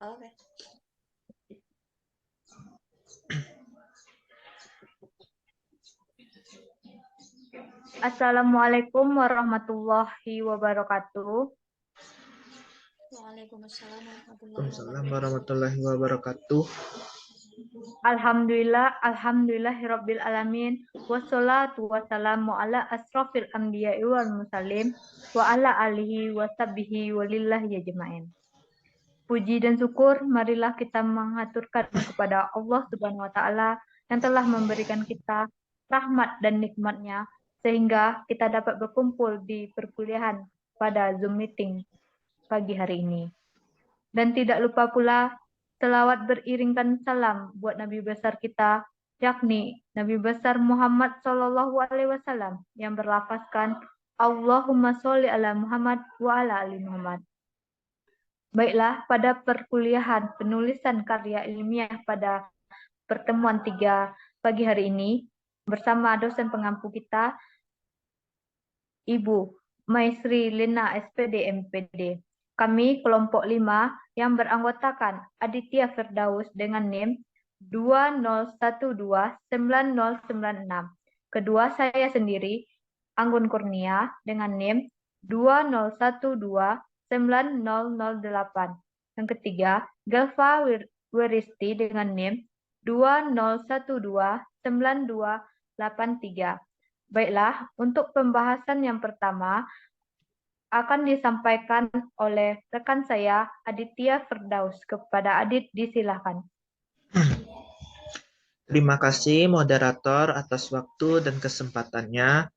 Oke. Assalamualaikum warahmatullahi wabarakatuh. Waalaikumsalam warahmatullahi Waalaikumsalam wabarakatuh. warahmatullahi wabarakatuh. Alhamdulillahirabbil alamin. Wassalatu wassalamu ala asrofil anbiya'i wal mursalin wa ala alihi wa sahbihi walillahi ajmain. Puji dan syukur marilah kita mengaturkan kepada Allah Subhanahu wa taala yang telah memberikan kita rahmat dan nikmatnya sehingga kita dapat berkumpul di perkuliahan pada Zoom meeting pagi hari ini. Dan tidak lupa pula selawat beriringkan salam buat Nabi besar kita, yakni Nabi besar Muhammad Shallallahu Alaihi Wasallam yang berlafazkan Allahumma sholli ala Muhammad wa ala ali Muhammad. Baiklah, pada perkuliahan penulisan karya ilmiah pada pertemuan 3 pagi hari ini bersama dosen pengampu kita, Ibu Maisri Lina SPD MPD. Kami kelompok 5 yang beranggotakan Aditya Firdaus dengan NIM 20129096. Kedua saya sendiri, Anggun Kurnia dengan NIM 20129008. Yang ketiga, Gelva Wiristi dengan NIM 20129283. Baiklah, untuk pembahasan yang pertama akan disampaikan oleh rekan saya Aditya Firdaus. Kepada Adit, disilahkan. Terima kasih moderator atas waktu dan kesempatannya.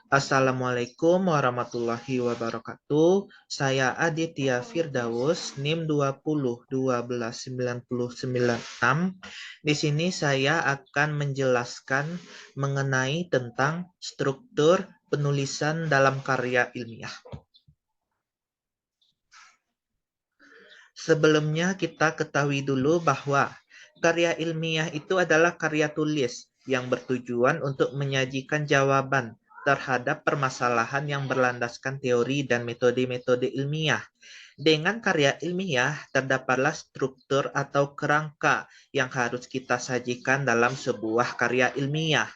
Assalamualaikum warahmatullahi wabarakatuh. Saya Aditya Firdaus, NIM 20129196. Di sini saya akan menjelaskan mengenai tentang struktur penulisan dalam karya ilmiah. Sebelumnya kita ketahui dulu bahwa karya ilmiah itu adalah karya tulis yang bertujuan untuk menyajikan jawaban terhadap permasalahan yang berlandaskan teori dan metode-metode ilmiah. Dengan karya ilmiah, terdapatlah struktur atau kerangka yang harus kita sajikan dalam sebuah karya ilmiah.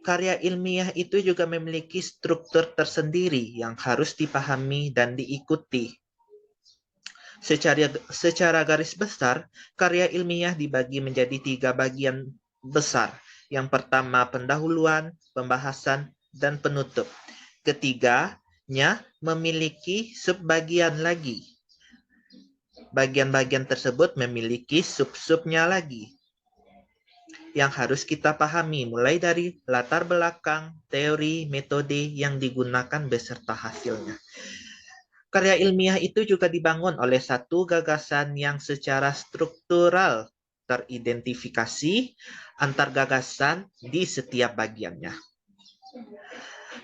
Karya ilmiah itu juga memiliki struktur tersendiri yang harus dipahami dan diikuti. Secara garis besar, karya ilmiah dibagi menjadi 3 bagian besar. Yang pertama pendahuluan, pembahasan, dan penutup. Ketiganya memiliki subbagian lagi. Bagian-bagian tersebut memiliki sub-subnya lagi yang harus kita pahami, mulai dari latar belakang, teori, metode yang digunakan beserta hasilnya. Karya ilmiah itu juga dibangun oleh satu gagasan yang secara struktural teridentifikasi antar gagasan di setiap bagiannya.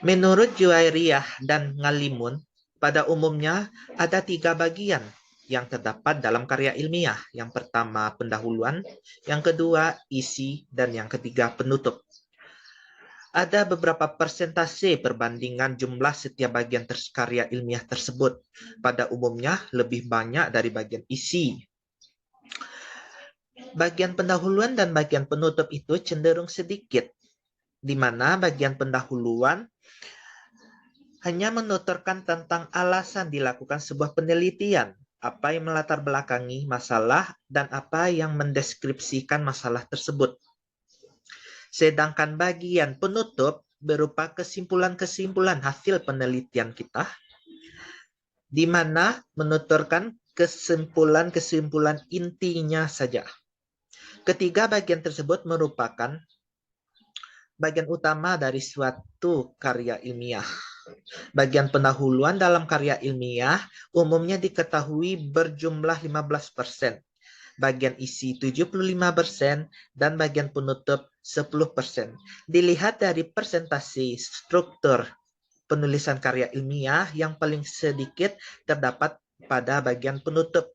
Menurut Juwairiyah dan Ngalimun, pada umumnya ada 3 bagian yang terdapat dalam karya ilmiah. Yang pertama pendahuluan, yang kedua isi, dan yang ketiga penutup. Ada beberapa persentase perbandingan jumlah setiap bagian karya ilmiah tersebut. Pada umumnya lebih banyak dari bagian isi. Bagian pendahuluan dan bagian penutup itu cenderung sedikit, di mana bagian pendahuluan hanya menuturkan tentang alasan dilakukan sebuah penelitian, apa yang melatar belakangi masalah, dan apa yang mendeskripsikan masalah tersebut. Sedangkan bagian penutup berupa kesimpulan-kesimpulan hasil penelitian kita, di mana menuturkan kesimpulan-kesimpulan intinya saja. Ketiga bagian tersebut merupakan bagian utama dari suatu karya ilmiah. Bagian pendahuluan dalam karya ilmiah umumnya diketahui berjumlah 15%. Bagian isi 75% dan bagian penutup 10%. Dilihat dari persentase struktur penulisan karya ilmiah yang paling sedikit terdapat pada bagian penutup.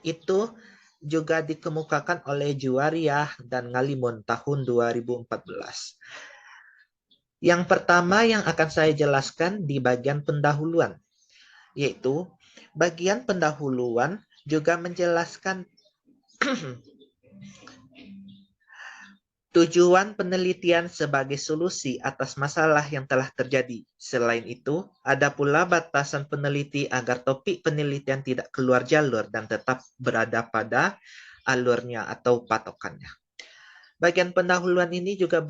Itu juga dikemukakan oleh Juwairiyah dan Ngalimun tahun 2014. Yang pertama yang akan saya jelaskan di bagian pendahuluan, yaitu Bagian pendahuluan juga menjelaskan tujuan penelitian sebagai solusi atas masalah yang telah terjadi. Selain itu, ada pula batasan peneliti agar topik penelitian tidak keluar jalur dan tetap berada pada alurnya atau patokannya. Bagian pendahuluan ini juga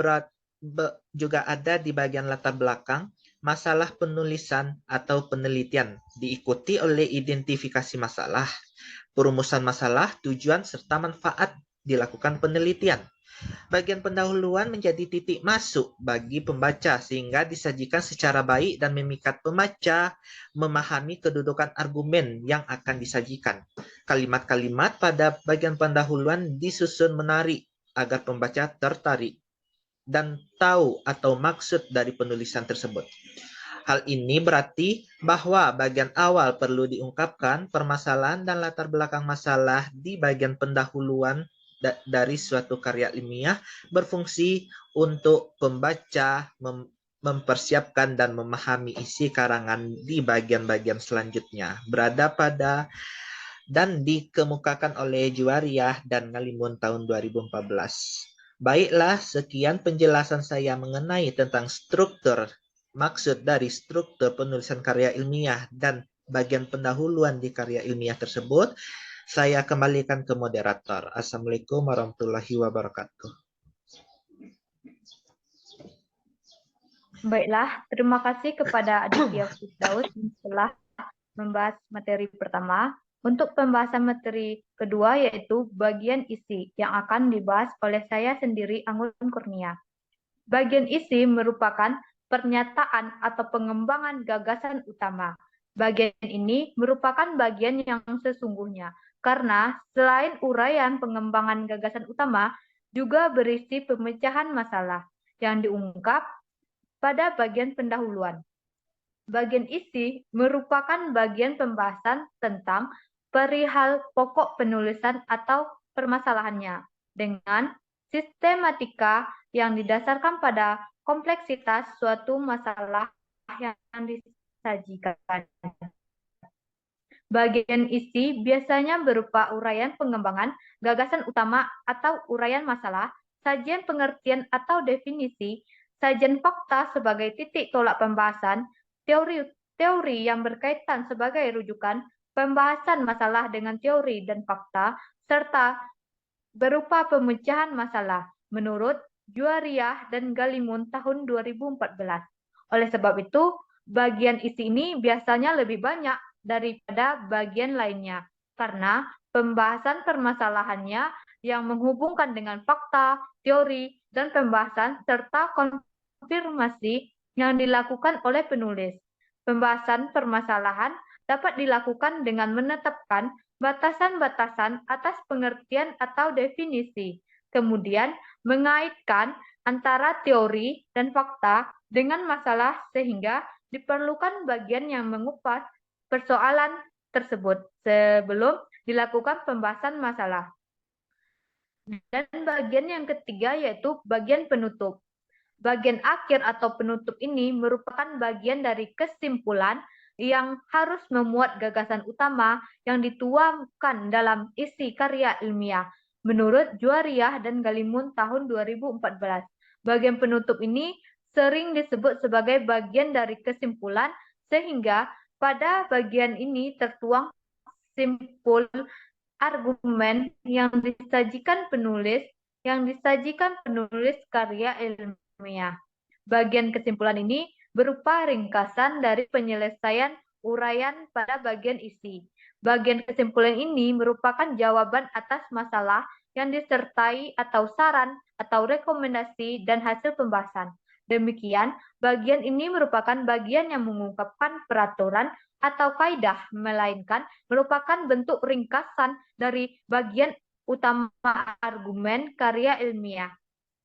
ada di bagian latar belakang masalah penulisan atau penelitian, diikuti oleh identifikasi masalah, perumusan masalah, tujuan, serta manfaat dilakukan penelitian. Bagian pendahuluan menjadi titik masuk bagi pembaca sehingga disajikan secara baik dan memikat pembaca memahami kedudukan argumen yang akan disajikan. Kalimat-kalimat pada bagian pendahuluan disusun menarik agar pembaca tertarik dan tahu atau maksud dari penulisan tersebut. Hal ini berarti bahwa bagian awal perlu diungkapkan permasalahan dan latar belakang masalah di bagian pendahuluan dari suatu karya ilmiah berfungsi untuk pembaca mempersiapkan dan memahami isi karangan di bagian-bagian selanjutnya. Berada pada dan dikemukakan oleh Juwariah dan Ngalimun tahun 2014. Baiklah, sekian penjelasan saya mengenai tentang maksud dari struktur penulisan karya ilmiah dan bagian pendahuluan di karya ilmiah tersebut. Saya kembalikan ke moderator. Assalamualaikum warahmatullahi wabarakatuh. Baiklah, terima kasih kepada Aditya Firdaus setelah membahas materi pertama. Untuk pembahasan materi kedua yaitu bagian isi yang akan dibahas oleh saya sendiri, Anggun Kurnia. Bagian isi merupakan pernyataan atau pengembangan gagasan utama. Bagian ini merupakan bagian yang sesungguhnya karena selain uraian pengembangan gagasan utama juga berisi pemecahan masalah yang diungkap pada bagian pendahuluan. Bagian isi merupakan bagian pembahasan tentang perihal pokok penulisan atau permasalahannya dengan sistematika yang didasarkan pada kompleksitas suatu masalah yang disajikan. Bagian isi biasanya berupa uraian pengembangan gagasan utama atau uraian masalah, sajian pengertian atau definisi, sajian fakta sebagai titik tolak pembahasan, teori yang berkaitan sebagai rujukan, pembahasan masalah dengan teori dan fakta, serta berupa pemecahan masalah menurut Juwariah dan Ngalimun tahun 2014. Oleh sebab itu, bagian isi ini biasanya lebih banyak daripada bagian lainnya, karena pembahasan permasalahannya yang menghubungkan dengan fakta, teori, dan pembahasan, serta konfirmasi yang dilakukan oleh penulis. Pembahasan permasalahan dapat dilakukan dengan menetapkan batasan-batasan atas pengertian atau definisi, kemudian mengaitkan antara teori dan fakta dengan masalah sehingga diperlukan bagian yang mengupas persoalan tersebut sebelum dilakukan pembahasan masalah. Dan bagian yang ketiga yaitu bagian penutup. Bagian akhir atau penutup ini merupakan bagian dari kesimpulan yang harus memuat gagasan utama yang dituangkan dalam isi karya ilmiah. Menurut Juwariah dan Ngalimun tahun 2014, bagian penutup ini sering disebut sebagai bagian dari kesimpulan sehingga pada bagian ini tertuang simpul argumen yang disajikan penulis karya ilmiah. Bagian kesimpulan ini berupa ringkasan dari penyelesaian uraian pada bagian isi. Bagian kesimpulan ini merupakan jawaban atas masalah yang disertai atau saran atau rekomendasi dan hasil pembahasan. Demikian, bagian ini merupakan bagian yang mengungkapkan peraturan atau kaidah, melainkan merupakan bentuk ringkasan dari bagian utama argumen karya ilmiah.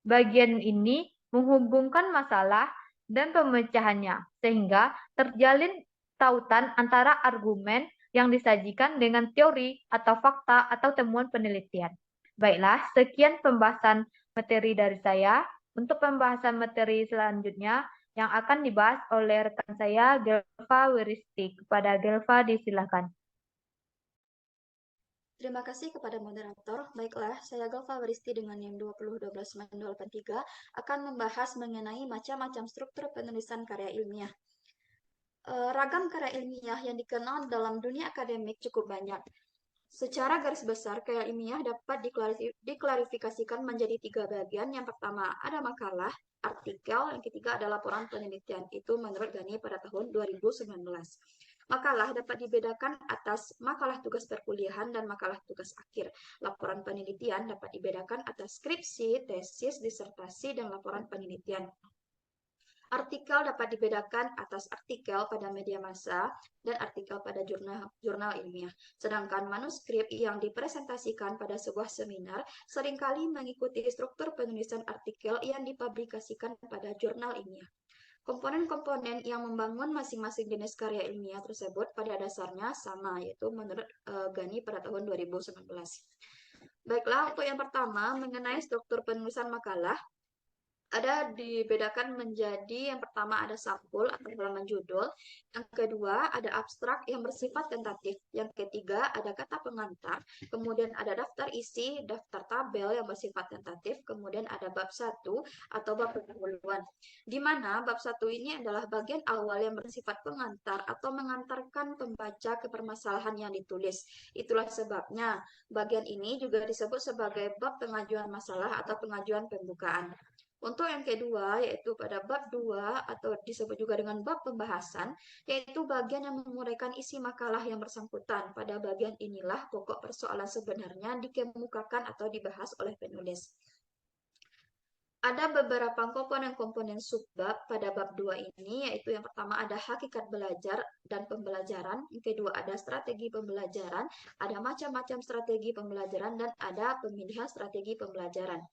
Bagian ini menghubungkan masalah dan pemecahannya, sehingga terjalin tautan antara argumen yang disajikan dengan teori atau fakta atau temuan penelitian. Baiklah, sekian pembahasan materi dari saya. Untuk pembahasan materi selanjutnya yang akan dibahas oleh rekan saya, Gelva Wiristi. Kepada Gelva, disilakan. Terima kasih kepada moderator. Baiklah, saya Galva Waristi dengan NIM 20129283 akan membahas mengenai macam-macam struktur penulisan karya ilmiah. Ragam karya ilmiah yang dikenal dalam dunia akademik cukup banyak. Secara garis besar, karya ilmiah dapat diklarifikasikan menjadi 3 bagian. Yang pertama ada makalah, artikel, yang ketiga ada laporan penelitian. Itu menurut Gani pada tahun 2019. Makalah dapat dibedakan atas makalah tugas perkuliahan dan makalah tugas akhir. Laporan penelitian dapat dibedakan atas skripsi, tesis, disertasi, dan laporan penelitian. Artikel dapat dibedakan atas artikel pada media massa dan artikel pada jurnal ilmiah. Sedangkan manuskrip yang dipresentasikan pada sebuah seminar seringkali mengikuti struktur penulisan artikel yang dipublikasikan pada jurnal ilmiah. Komponen-komponen yang membangun masing-masing jenis karya ilmiah tersebut pada dasarnya sama, yaitu menurut Gani pada tahun 2019. Baiklah, untuk yang pertama mengenai struktur penulisan makalah, ada dibedakan menjadi yang pertama ada sampul atau halaman judul, yang kedua ada abstrak yang bersifat tentatif, yang ketiga ada kata pengantar, kemudian ada daftar isi, daftar tabel yang bersifat tentatif, kemudian ada bab 1 atau bab pendahuluan, di mana bab 1 ini adalah bagian awal yang bersifat pengantar atau mengantarkan pembaca ke permasalahan yang ditulis. Itulah sebabnya bagian ini juga disebut sebagai bab pengajuan masalah atau pengajuan pembukaan. Untuk yang kedua, yaitu pada bab 2 atau disebut juga dengan bab pembahasan, yaitu bagian yang menguraikan isi makalah yang bersangkutan. Pada bagian inilah pokok persoalan sebenarnya dikemukakan atau dibahas oleh penulis. Ada beberapa komponen-komponen subbab pada bab 2 ini, yaitu yang pertama ada hakikat belajar dan pembelajaran, yang kedua ada strategi pembelajaran, ada macam-macam strategi pembelajaran, dan ada pemilihan strategi pembelajaran.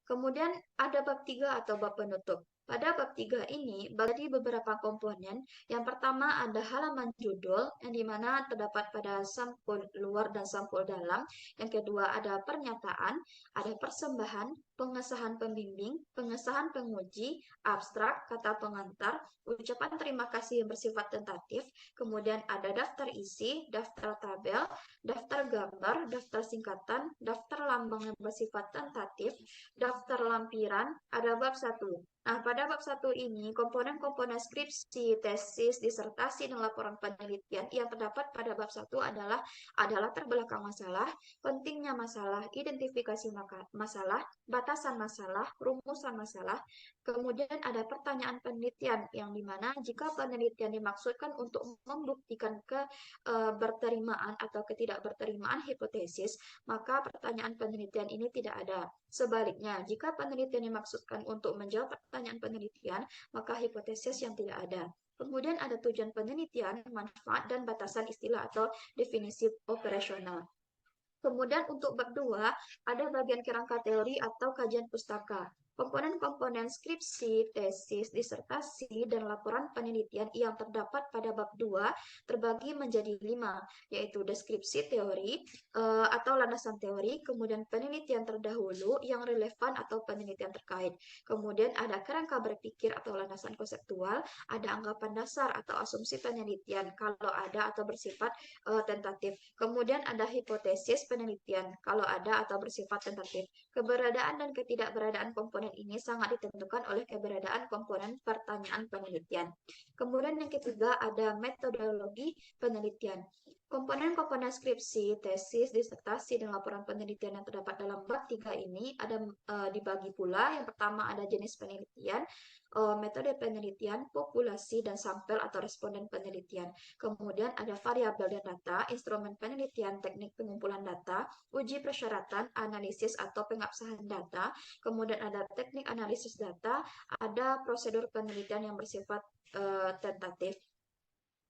Kemudian ada bab 3 atau bab penutup. Pada bab 3 ini bagi beberapa komponen. Yang pertama ada halaman judul yang dimana terdapat pada sampul luar dan sampul dalam. Yang kedua ada pernyataan, ada persembahan, pengesahan pembimbing, pengesahan penguji, abstrak, kata pengantar, ucapan terima kasih yang bersifat tentatif, kemudian ada daftar isi, daftar tabel, daftar gambar, daftar singkatan, daftar lambang yang bersifat tentatif, daftar lampiran, ada bab 1. Nah, pada bab 1 ini, komponen-komponen skripsi, tesis, disertasi, dan laporan penelitian yang terdapat pada bab 1 adalah latar belakang masalah, pentingnya masalah, identifikasi masalah, batasan masalah, rumusan masalah, kemudian ada pertanyaan penelitian, yang dimana jika penelitian dimaksudkan untuk membuktikan keberterimaan atau ketidakberterimaan hipotesis, maka pertanyaan penelitian ini tidak ada. Sebaliknya, jika penelitian dimaksudkan untuk menjawab pertanyaan penelitian, maka hipotesis yang tidak ada. Kemudian ada tujuan penelitian, manfaat, dan batasan istilah atau definisi operasional. Kemudian untuk bab 2, ada bagian kerangka teori atau kajian pustaka. Komponen-komponen skripsi, tesis, disertasi, dan laporan penelitian yang terdapat pada bab 2 terbagi menjadi 5, yaitu deskripsi teori atau landasan teori, kemudian penelitian terdahulu yang relevan atau penelitian terkait. Kemudian ada kerangka berpikir atau landasan konseptual, ada anggapan dasar atau asumsi penelitian kalau ada atau bersifat tentatif. Kemudian ada hipotesis penelitian kalau ada atau bersifat tentatif. Keberadaan dan ketidakberadaan komponen ini sangat ditentukan oleh keberadaan komponen pertanyaan penelitian. Kemudian yang ketiga ada metodologi penelitian. Komponen-komponen skripsi, tesis, disertasi, dan laporan penelitian yang terdapat dalam bab 3 ini ada dibagi pula. Yang pertama ada jenis penelitian, metode penelitian, populasi, dan sampel atau responden penelitian. Kemudian ada variabel dan data, instrumen penelitian, teknik pengumpulan data, uji persyaratan, analisis atau pengabsahan data. Kemudian ada teknik analisis data, ada prosedur penelitian yang bersifat tentatif.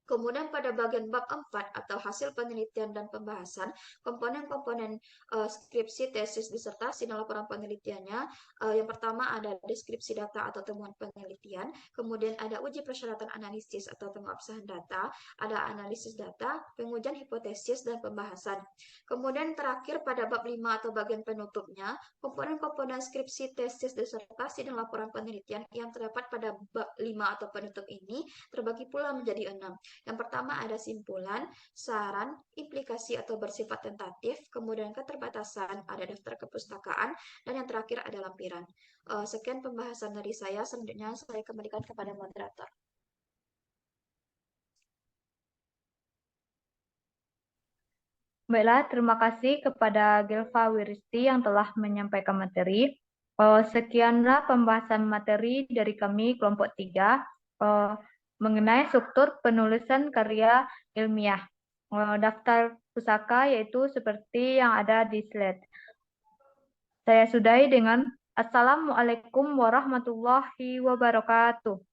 Kemudian pada bagian bab 4 atau hasil penelitian dan pembahasan, komponen-komponen skripsi, tesis, disertasi, dan laporan penelitiannya. Yang pertama ada deskripsi data atau temuan penelitian, kemudian ada uji persyaratan analisis atau pengabsahan data, ada analisis data, pengujian hipotesis, dan pembahasan. Kemudian terakhir pada bab 5 atau bagian penutupnya, komponen-komponen skripsi, tesis, disertasi, dan laporan penelitian yang terdapat pada bab 5 atau penutup ini terbagi pula menjadi 6, Yang pertama ada simpulan, saran, implikasi atau bersifat tentatif, kemudian keterbatasan, ada daftar kepustakaan, dan yang terakhir ada lampiran. Sekian pembahasan dari saya, selanjutnya saya kembalikan kepada moderator. Baiklah, terima kasih kepada Gelva Wiristi yang telah menyampaikan materi. Sekianlah pembahasan materi dari kami kelompok 3 mengenai struktur penulisan karya ilmiah. Daftar pusaka yaitu seperti yang ada di slide. Saya sudahi dengan Assalamualaikum warahmatullahi wabarakatuh.